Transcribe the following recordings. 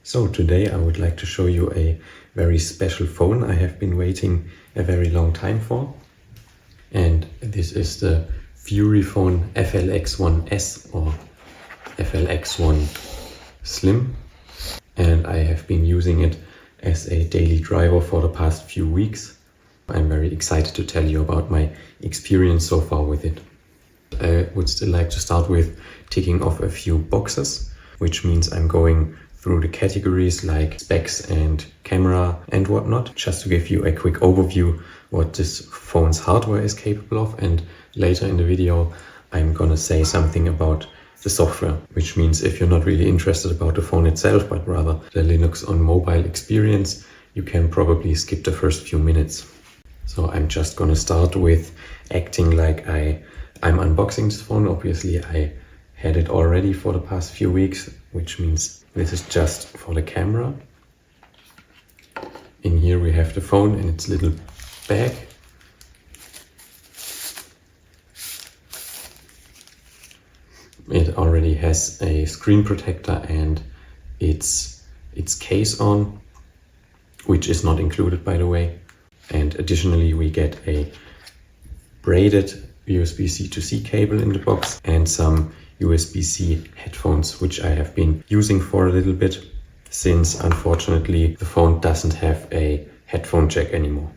So today I would like to show you a very special phone I have been waiting a very long time for. And this is the Furiphone FLX1s or FLX1 Slim. And I have been using it as a daily driver for the past few weeks. I'm very excited to tell you about my experience so far with it. I would still like to start with ticking off a few boxes, which means I'm going through the categories like specs and camera and whatnot, just to give you a quick overview what this phone's hardware is capable of. And later in the video I'm gonna say something about the software, which means if you're not really interested about the phone itself but rather the Linux on mobile experience, you can probably skip the first few minutes. So I'm just gonna start with acting like I'm unboxing this phone. Obviously I had it already for the past few weeks, which means this is just for the camera. In here we have the phone in its little bag. It already has a screen protector and its case on, which is not included by the way. And additionally we get a braided USB-C to C cable in the box and some USB-C headphones, which I have been using for a little bit, since unfortunately the phone doesn't have a headphone jack anymore.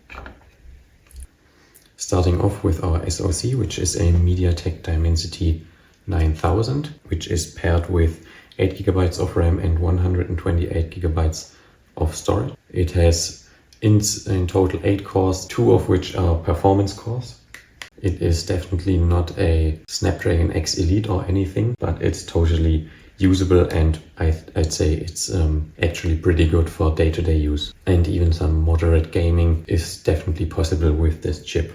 Starting off with our SoC, which is a MediaTek Dimensity 9000, which is paired with 8 GB of RAM and 128 GB of storage. It has in total 8 cores, 2 of which are performance cores. It is definitely not a Snapdragon X Elite or anything, but it's totally usable, and I'd say it's actually pretty good for day-to-day use. And even some moderate gaming is definitely possible with this chip.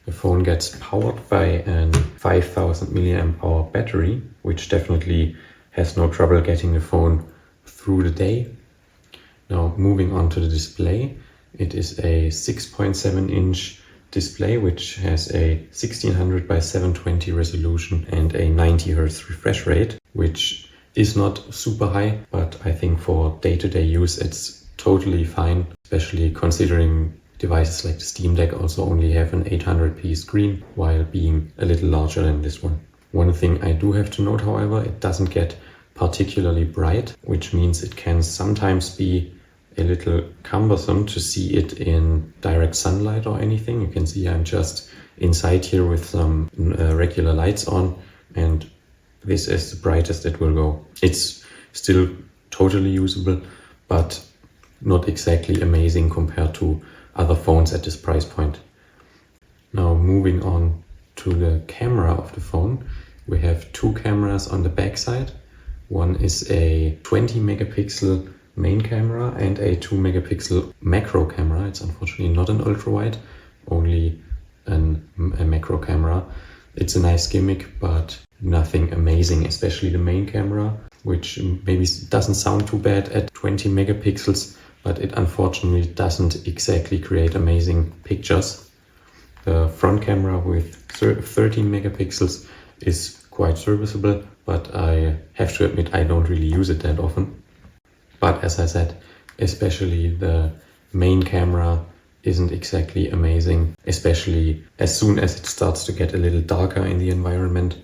The phone gets powered by a 5000 mAh battery, which definitely has no trouble getting the phone through the day. Now moving on to the display, it is a 6.7-inch display which has a 1600 by 720 resolution and a 90 Hz refresh rate, which is not super high, but I think for day-to-day use it's totally fine, especially considering devices like the Steam Deck also only have an 800p screen while being a little larger than this one. One thing I do have to note, however, it doesn't get particularly bright, which means it can sometimes be a little cumbersome to see it in direct sunlight or anything. You can see I'm just inside here with some regular lights on, and this is the brightest it will go. It's still totally usable, but not exactly amazing compared to other phones at this price point. Now moving on to the camera of the phone, we have 2 cameras on the back side. One is a 20 megapixel main camera and a 2 megapixel macro camera. It's unfortunately not an ultra wide, only a macro camera. It's a nice gimmick, but nothing amazing, especially the main camera, which maybe doesn't sound too bad at 20 megapixels, but it unfortunately doesn't exactly create amazing pictures. The front camera with 13 megapixels is quite serviceable, but I have to admit I don't really use it that often. But as I said, especially the main camera isn't exactly amazing, especially as soon as it starts to get a little darker in the environment.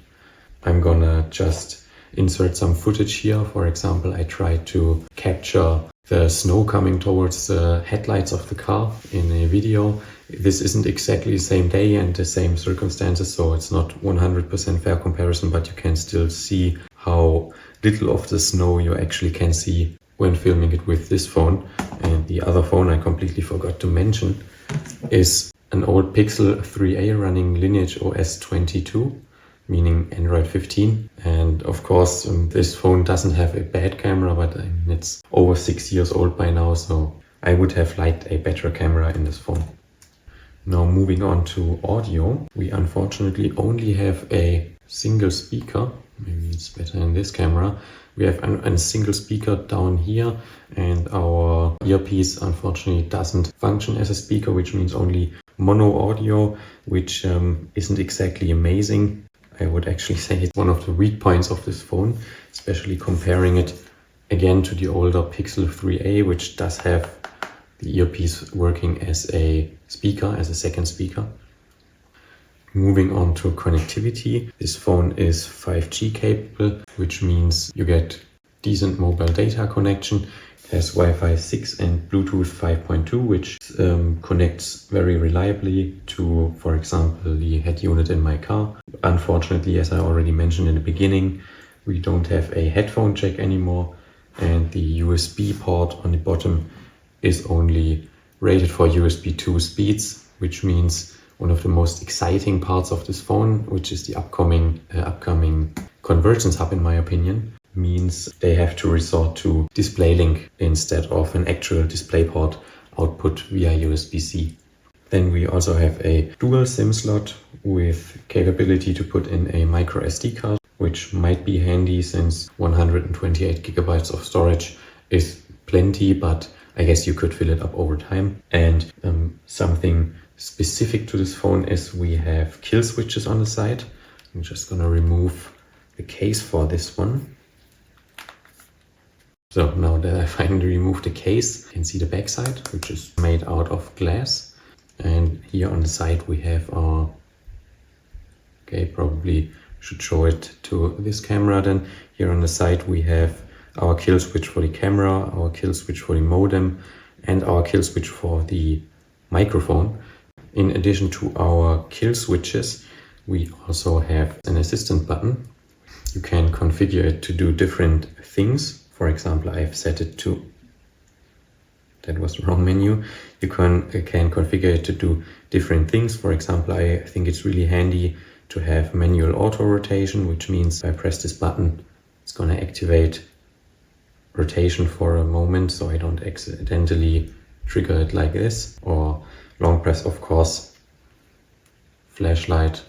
I'm gonna just insert some footage here. For example, I tried to capture the snow coming towards the headlights of the car in a video. This isn't exactly the same day and the same circumstances, so it's not 100% fair comparison, but you can still see how little of the snow you actually can see when filming it with this phone. And the other phone I completely forgot to mention is an old Pixel 3a running Lineage OS 22, meaning Android 15. And of course this phone doesn't have a bad camera, but I mean, it's over 6 years old by now, so I would have liked a better camera in this phone. Now moving on to audio, we unfortunately only have a single speaker. Maybe it's better in this camera. We have a single speaker down here, and our earpiece unfortunately doesn't function as a speaker, which means only mono audio, which isn't exactly amazing. I would actually say it's one of the weak points of this phone, especially comparing it again to the older Pixel 3a, which does have the earpiece working as a speaker, as a second speaker. Moving on to connectivity, this phone is 5G capable, which means you get decent mobile data connection. It has Wi-Fi 6 and Bluetooth 5.2, which connects very reliably to, for example, the head unit in my car. Unfortunately, as I already mentioned in the beginning, we don't have a headphone jack anymore, and the USB port on the bottom is only rated for USB 2 speeds, which means one of the most exciting parts of this phone, which is the upcoming convergence hub, in my opinion, means they have to resort to DisplayLink instead of an actual DisplayPort output via USB-C. Then we also have a dual SIM slot with capability to put in a micro SD card, which might be handy since 128 gigabytes of storage is plenty, but I guess you could fill it up over time. And something specific to this phone is we have kill switches on the side. I'm just gonna remove the case for this one. So now that I finally removed the case, you can see the backside, which is made out of glass. And here on the side we have our, okay, probably should show it to this camera then. Here on the side we have our kill switch for the camera, our kill switch for the modem, and our kill switch for the microphone. In addition to our kill switches, we also have an assistant button. You can configure it to do different things. For example, I've set it to, that was the wrong menu. You can configure it to do different things. For example, I think it's really handy to have manual auto rotation, which means if I press this button, it's gonna activate rotation for a moment so I don't accidentally trigger it like this, or long press, of course, flashlight.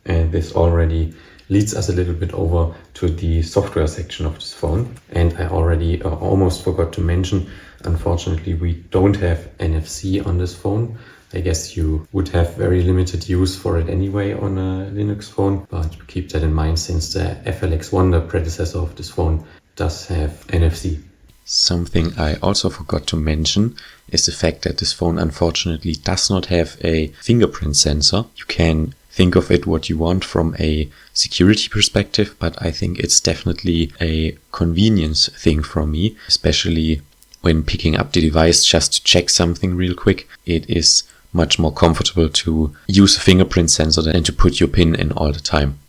And this already leads us a little bit over to the software section of this phone. And I already almost forgot to mention, unfortunately, we don't have NFC on this phone. I guess you would have very limited use for it anyway on a Linux phone, but keep that in mind since the FLX1, the predecessor of this phone, does have NFC. Something I also forgot to mention is the fact that this phone unfortunately does not have a fingerprint sensor. You can think of it what you want from a security perspective, but I think it's definitely a convenience thing for me, especially when picking up the device just to check something real quick. It is much more comfortable to use a fingerprint sensor than to put your PIN in all the time.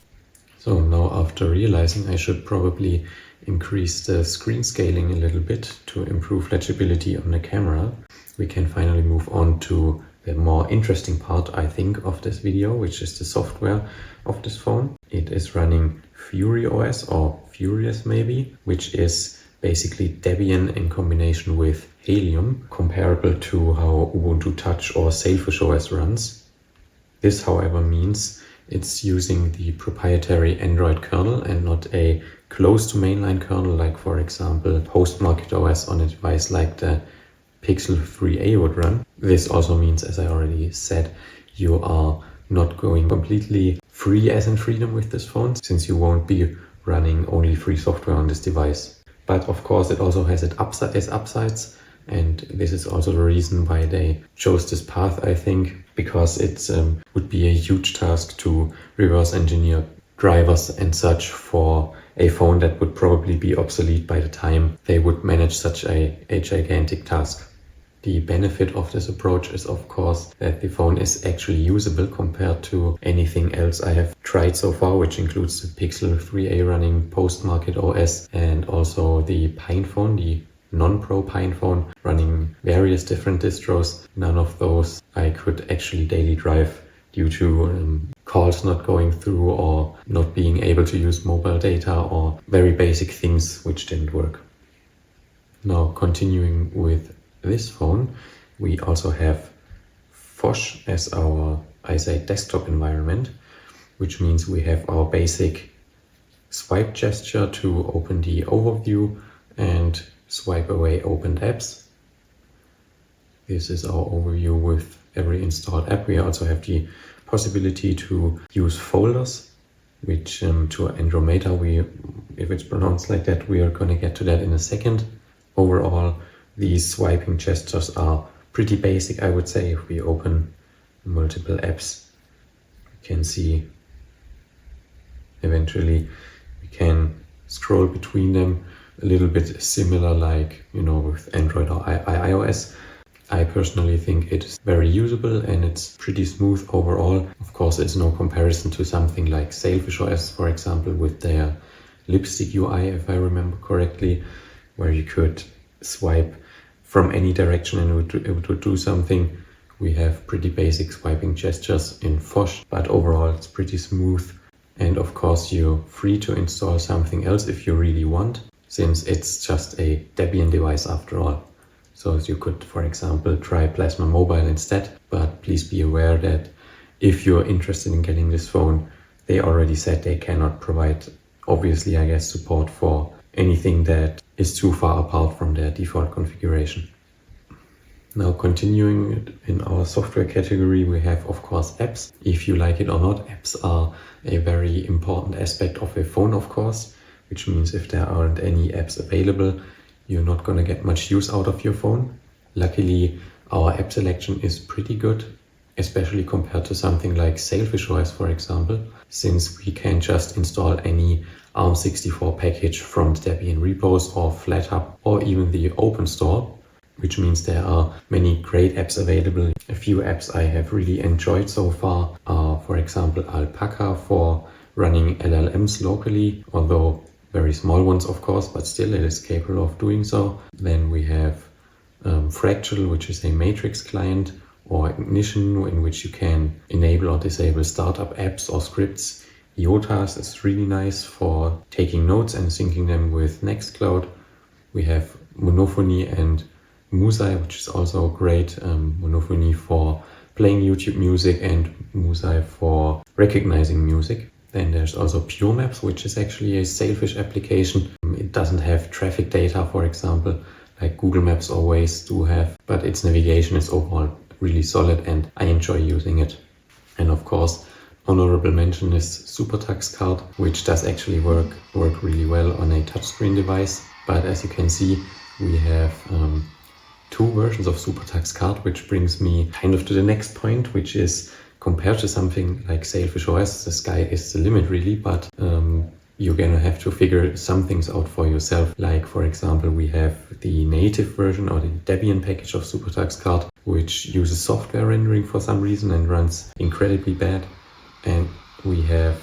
So now, after realizing I should probably increase the screen scaling a little bit to improve legibility on the camera, we can finally move on to the more interesting part, I think, of this video, which is the software of this phone. It is running FuriOS, or FuriOS maybe, which is basically Debian in combination with Halium, comparable to how Ubuntu Touch or Sailfish OS runs. This, however, means it's using the proprietary Android kernel and not a close to mainline kernel, like for example post-market OS on a device like the Pixel 3a would run. This also means, as I already said, you are not going completely free as in freedom with this phone, since you won't be running only free software on this device. But of course it also has its upsides, and this is also the reason why they chose this path, I think, because it would be a huge task to reverse engineer drivers and such for a phone that would probably be obsolete by the time they would manage such a gigantic task. The benefit of this approach is, of course, that the phone is actually usable compared to anything else I have tried so far, which includes the Pixel 3a running post-market OS and also the PinePhone, the non-pro PinePhone, running various different distros. None of those I could actually daily drive due to calls not going through or not being able to use mobile data or very basic things which didn't work. Now, continuing with this phone, we also have Phosh as our eyesight desktop environment, which means we have our basic swipe gesture to open the overview and swipe away opened apps. This is our overview with every installed app. We also have the possibility to use folders which to Andromeda, if it's pronounced like that, we are going to get to that in a second. Overall, these swiping gestures are pretty basic, I would say. If we open multiple apps, we can see eventually we can scroll between them, a little bit similar like, with Android or iOS. I personally think it is very usable and it's pretty smooth overall. Of course, it's no comparison to something like FuriOS, for example, with their lipstick UI, if I remember correctly, where you could swipe from any direction and it would do something. We have pretty basic swiping gestures in Phosh, but overall it's pretty smooth. And of course, you're free to install something else if you really want, since it's just a Debian device after all. So you could, for example, try Plasma Mobile instead, but please be aware that if you're interested in getting this phone, they already said they cannot provide, obviously, I guess, support for anything that is too far apart from their default configuration. Now, continuing in our software category, we have, of course, apps. If you like it or not, apps are a very important aspect of a phone, of course, which means if there aren't any apps available, you're not going to get much use out of your phone. Luckily, our app selection is pretty good, especially compared to something like FuriOS, for example, since we can just install any ARM64 package from the Debian repos or FlatHub or even the Open Store, which means there are many great apps available. A few apps I have really enjoyed so far are, for example, Alpaca for running LLMs locally, although very small ones, of course, but still it is capable of doing so. Then we have Fractal, which is a matrix client, or Ignition, in which you can enable or disable startup apps or scripts. Iotas is really nice for taking notes and syncing them with Nextcloud. We have Monophony and Musai, which is also great. Monophony for playing YouTube music and Musai for recognizing music. Then there's also Pure Maps, which is actually a Sailfish application. It doesn't have traffic data, for example, like Google Maps always do have, but its navigation is overall really solid and I enjoy using it. And of course, honorable mention is SuperTux Card, which does actually work really well on a touchscreen device. But as you can see, we have two versions of SuperTux Card, which brings me kind of to the next point, which is compared to something like FuriOS, the sky is the limit really, but you're gonna have to figure some things out for yourself. Like, for example, we have the native version or the Debian package of SuperTux Card, which uses software rendering for some reason and runs incredibly bad. And we have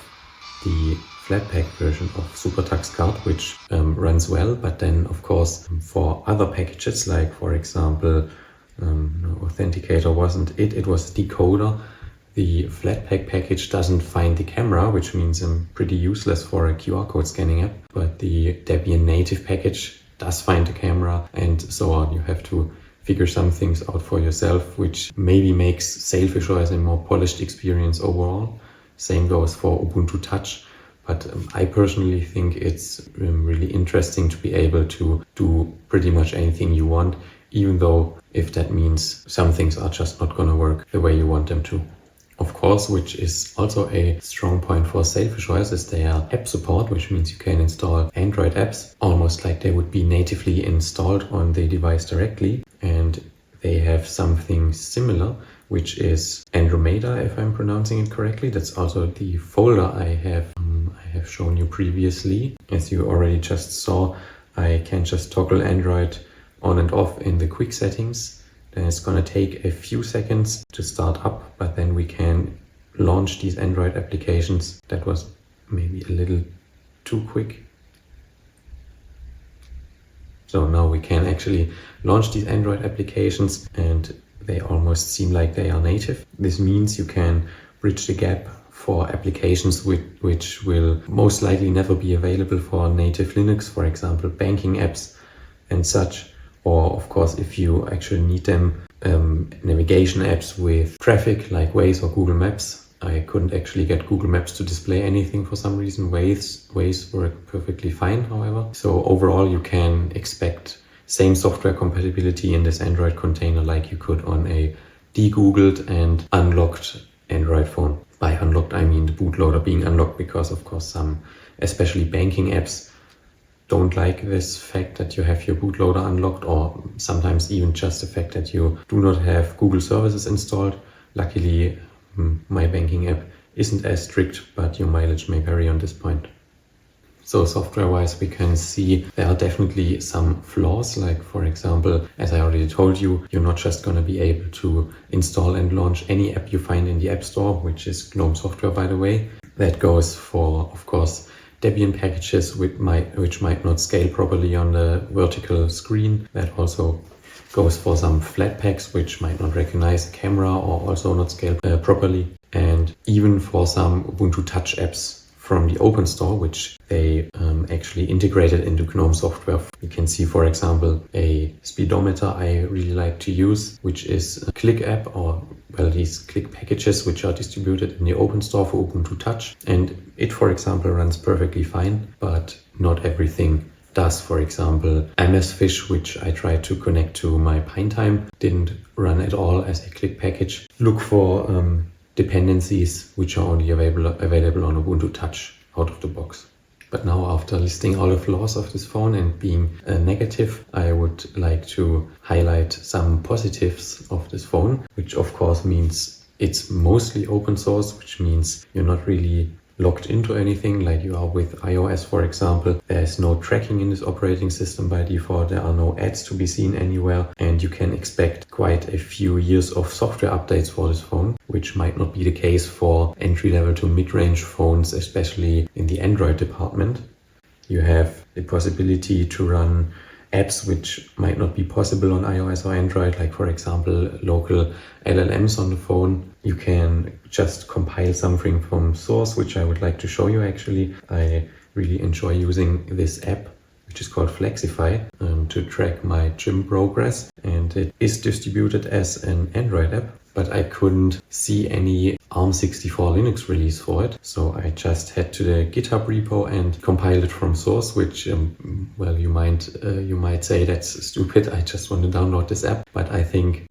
the Flatpak version of SuperTux Card, which runs well, but then, of course, for other packages, like, for example, Authenticator wasn't it, it was Decoder. The Flatpak package doesn't find the camera, which means pretty useless for a QR code scanning app. But the Debian native package does find the camera and so on. You have to figure some things out for yourself, which maybe makes FuriOS a more polished experience overall. Same goes for Ubuntu Touch. But I personally think it's really interesting to be able to do pretty much anything you want, even though if that means some things are just not going to work the way you want them to. Of course, which is also a strong point for FuriOS, is their app support, which means you can install Android apps almost like they would be natively installed on the device directly. And they have something similar, which is Andromeda, if I'm pronouncing it correctly. That's also the folder I have shown you previously. As you already just saw, I can just toggle Android on and off in the quick settings. Then it's going to take a few seconds to start up, but then we can launch these Android applications. That was maybe a little too quick. So now we can actually launch these Android applications and they almost seem like they are native. This means you can bridge the gap for applications which will most likely never be available for native Linux, for example, banking apps and such. Or, of course, if you actually need them, navigation apps with traffic like Waze or Google Maps. I couldn't actually get Google Maps to display anything for some reason. Waze work perfectly fine, however. So overall, you can expect same software compatibility in this Android container like you could on a de-googled and unlocked Android phone. By unlocked, I mean the bootloader being unlocked, because of course some, especially banking apps, don't like this fact that you have your bootloader unlocked, or sometimes even just the fact that you do not have Google services installed. Luckily, my banking app isn't as strict, but your mileage may vary on this point. So software-wise, we can see there are definitely some flaws, like for example, as I already told you, you're not just going to be able to install and launch any app you find in the App Store, which is GNOME software, by the way. That goes for, of course, Debian packages which might not scale properly on the vertical screen. That also goes for some Flatpaks which might not recognize a camera or also not scale properly. And even for some Ubuntu Touch apps from the Open Store, which they actually integrated into GNOME software. You can see, for example, a speedometer I really like to use, which is a Click app, or well, these Click packages which are distributed in the Open Store for Ubuntu Touch. And it, for example, runs perfectly fine, but not everything does. For example, MSFish, which I tried to connect to my PineTime, didn't run at all as a Click package. Look for dependencies which are only available on Ubuntu Touch out of the box. But now, after listing all the flaws of this phone and being negative, I would like to highlight some positives of this phone, which of course means it's mostly open source, which means you're not really locked into anything like you are with iOS, for example. There's no tracking in this operating system by default. There are no ads to be seen anywhere, and you can expect quite a few years of software updates for this phone, which might not be the case for entry-level to mid-range phones, especially in the Android department. You have the possibility to run apps which might not be possible on iOS or Android, like for example local LLMs on the phone. You can just compile something from source, which I would like to show you actually. I really enjoy using this app, which is called Flexify, to track my gym progress, and it is distributed as an Android app, but I couldn't see any ARM64 Linux release for it, so I just head to the GitHub repo and compiled it from source, which, well, you might say that's stupid, I just want to download this app, but I think,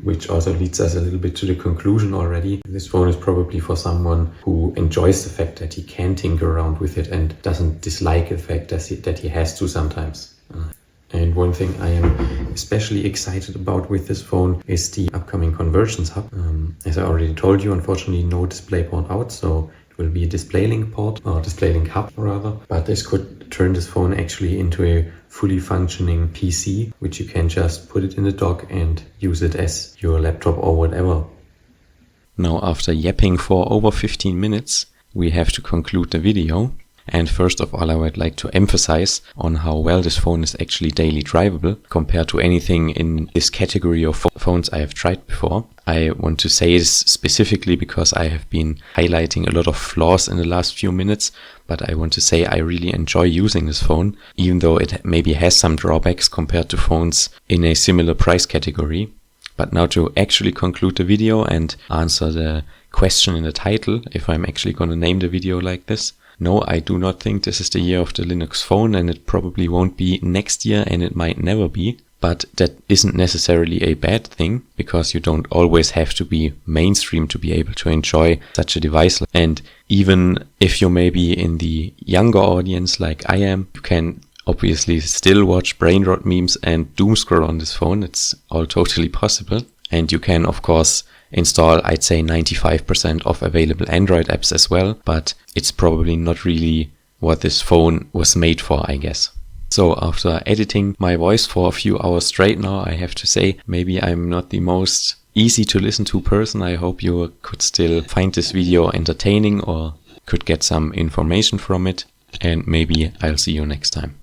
which also leads us a little bit to the conclusion already, this phone is probably for someone who enjoys the fact that he can tinker around with it and doesn't dislike the fact that he has to sometimes. And one thing I am especially excited about with this phone is the upcoming Convergence Hub. As I already told you, unfortunately no DisplayPort out, so it will be a DisplayLink port, or DisplayLink hub rather. But this could turn this phone actually into a fully functioning PC, which you can just put it in the dock and use it as your laptop or whatever. Now, after yapping for over 15 minutes, we have to conclude the video. And first of all, I would like to emphasize on how well this phone is actually daily drivable compared to anything in this category of phones I have tried before. I want to say this specifically because I have been highlighting a lot of flaws in the last few minutes, but I want to say I really enjoy using this phone, even though it maybe has some drawbacks compared to phones in a similar price category. But now to actually conclude the video and answer the question in the title, if I'm actually going to name the video like this. No, I do not think this is the year of the Linux phone, and it probably won't be next year, and it might never be. But that isn't necessarily a bad thing, because you don't always have to be mainstream to be able to enjoy such a device. And even if you're maybe in the younger audience like I am, you can obviously still watch brain rot memes and doom scroll on this phone. It's all totally possible. And you can, of course, install, I'd say, 95% of available Android apps as well, but it's probably not really what this phone was made for, I guess. So after editing my voice for a few hours straight now, I have to say, maybe I'm not the most easy to listen to person. I hope you could still find this video entertaining or could get some information from it, and maybe I'll see you next time.